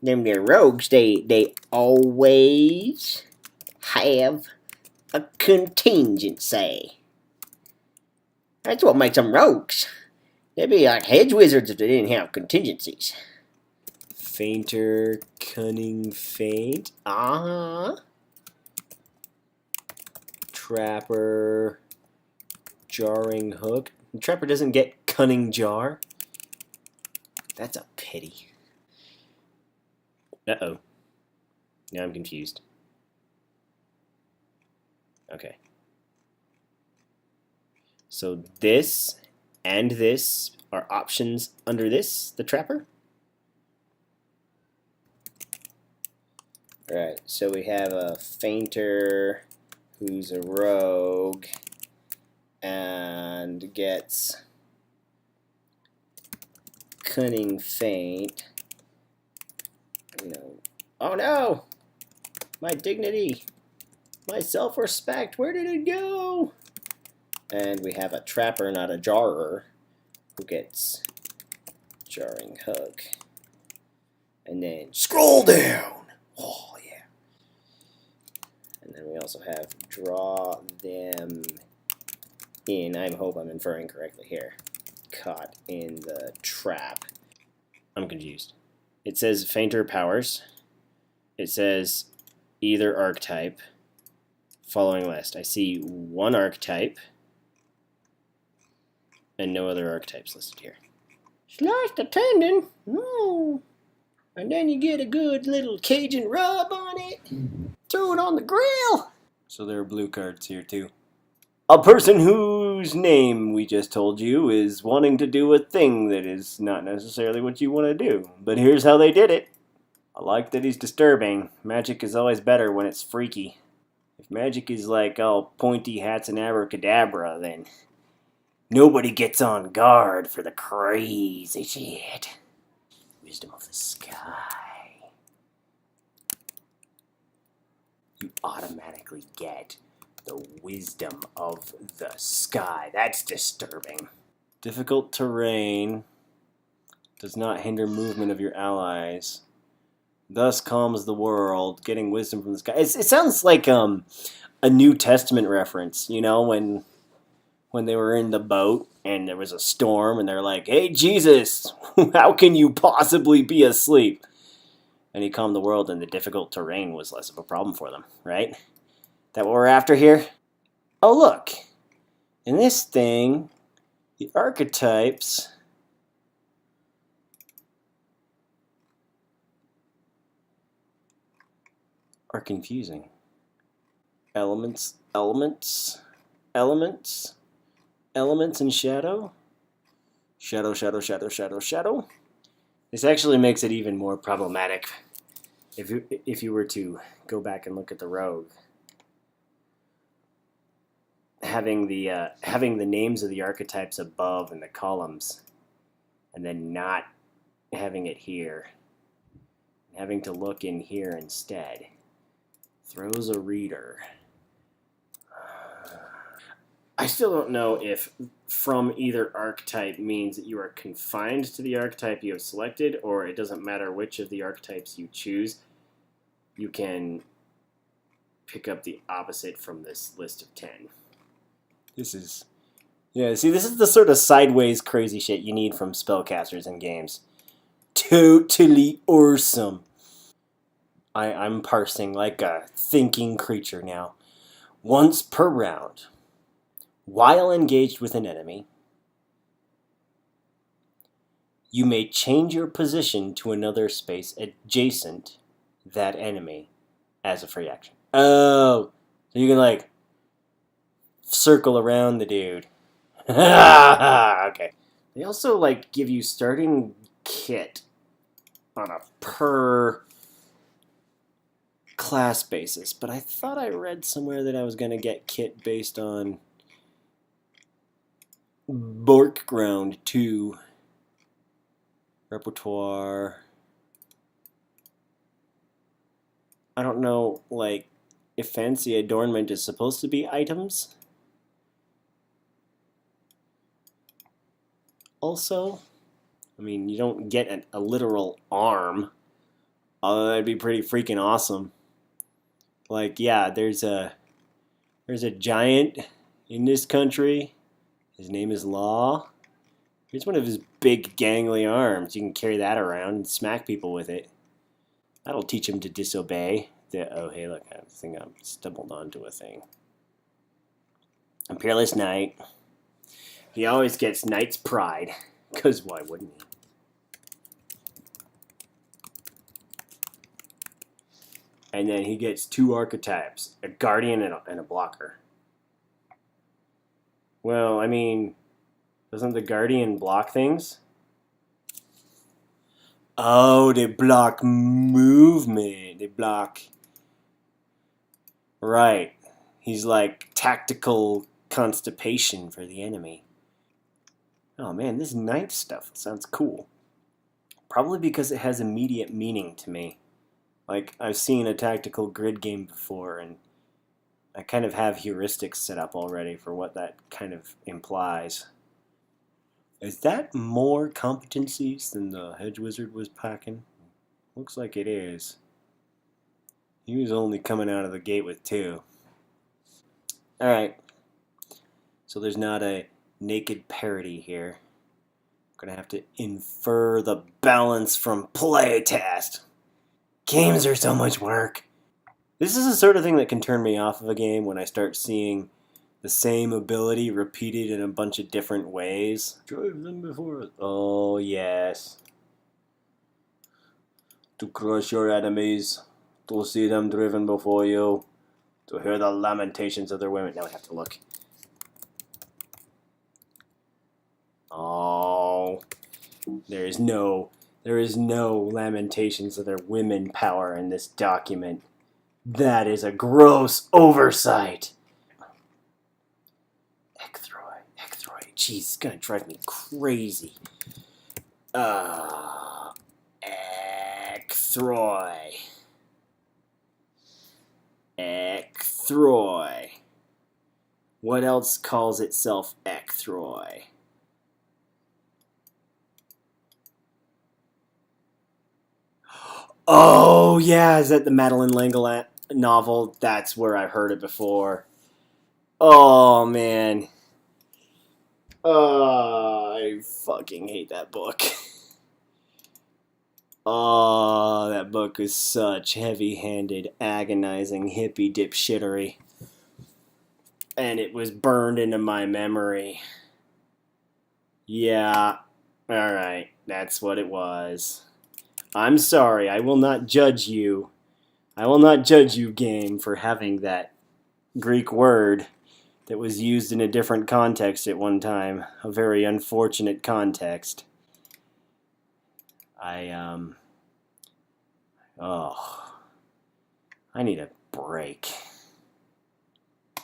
them there rogues, they always have a contingency. That's what makes them rogues. They'd be like hedge wizards if they didn't have contingencies. Feinter, cunning feint. Trapper, jarring hook. The trapper doesn't get cunning jar. That's a pity. Uh-oh. Now I'm confused. Okay. So this and this are options under this, the trapper? Right, so we have a feinter who's a rogue and gets cunning feint. Oh no! My dignity! My self-respect! Where did it go? And we have a trapper, not a jarrer, who gets jarring hook. And then scroll down! Oh, yeah. And then we also have draw them in. I hope I'm inferring correctly here. Caught in the trap. I'm confused. It says feinter powers. It says either archetype. Following list. I see one archetype and no other archetypes listed here. Sliced a tendon. Oh. And then you get a good little Cajun rub on it. Throw it on the grill. So there are blue cards here too. A person whose name we just told you is wanting to do a thing that is not necessarily what you want to do. But here's how they did it. I like that he's disturbing. Magic is always better when it's freaky. If magic is like all pointy hats and abracadabra, then nobody gets on guard for the crazy shit. Wisdom of the sky. You automatically get the wisdom of the sky. That's disturbing. Difficult terrain does not hinder movement of your allies. Thus calms the world, getting wisdom from the sky. It sounds like a New Testament reference, you know, when they were in the boat and there was a storm and they're like, hey, Jesus, how can you possibly be asleep? And he calmed the world and the difficult terrain was less of a problem for them, right? That what we're after here? Oh, look. In this thing, the archetypes are confusing. Elements, and shadow. Shadow. This actually makes it even more problematic if you were to go back and look at the rogue. Having the names of the archetypes above in the columns, and then not having it here, having to look in here instead, throws a reader. I still don't know if from either archetype means that you are confined to the archetype you have selected, or it doesn't matter which of the archetypes you choose, you can pick up the opposite from this list of 10. This is the sort of sideways crazy shit you need from spellcasters in games. Totally awesome. I'm parsing like a thinking creature now. Once per round, while engaged with an enemy, you may change your position to another space adjacent that enemy as a free action. Oh, so you can like circle around the dude. Okay. They also like give you starting kit on a per class basis, but I thought I read somewhere that I was going to get kit based on Borkground 2 repertoire. I don't know, like, if fancy adornment is supposed to be items. Also, I mean, you don't get a literal arm Although that'd be pretty freaking awesome. Like, yeah, there's a giant in this country. His name is Law. Here's one of his big gangly arms. You can carry that around and smack people with it. That'll teach him to disobey. Oh, hey, look, I think I stumbled onto a thing. A Peerless Knight. He always gets Knight's Pride, because why wouldn't he? And then he gets 2 archetypes, a Guardian and a Blocker. Well, I mean, doesn't the Guardian block things? Oh, they block movement. They block... Right. He's like tactical constipation for the enemy. Oh man, this Knight stuff sounds cool. Probably because it has immediate meaning to me. Like, I've seen a tactical grid game before, and I kind of have heuristics set up already for what that kind of implies. Is that more competencies than the Hedge Wizard was packing? Looks like it is. He was only coming out of the gate with 2. Alright. So there's not a naked parity here. I'm gonna have to infer the balance from playtest. Games are so much work. This is the sort of thing that can turn me off of a game when I start seeing the same ability repeated in a bunch of different ways. Drive them before us. Oh, yes. To crush your enemies, to see them driven before you, to hear the lamentations of their women. Now I have to look. Oh, there is no lamentations of their women power in this document. That is a gross oversight. Ecthroid. Jeez, it's gonna drive me crazy. Ecthroid. What else calls itself Ecthroid? Oh, yeah, is that the Madeleine L'Engle novel? That's where I've heard it before. Oh, man. I fucking hate that book. Oh, that book is such heavy-handed, agonizing hippie dipshittery. And it was burned into my memory. Yeah, alright, that's what it was. I'm sorry, I will not judge you. I will not judge you, game, for having that Greek word that was used in a different context at one time. A very unfortunate context. I need a break.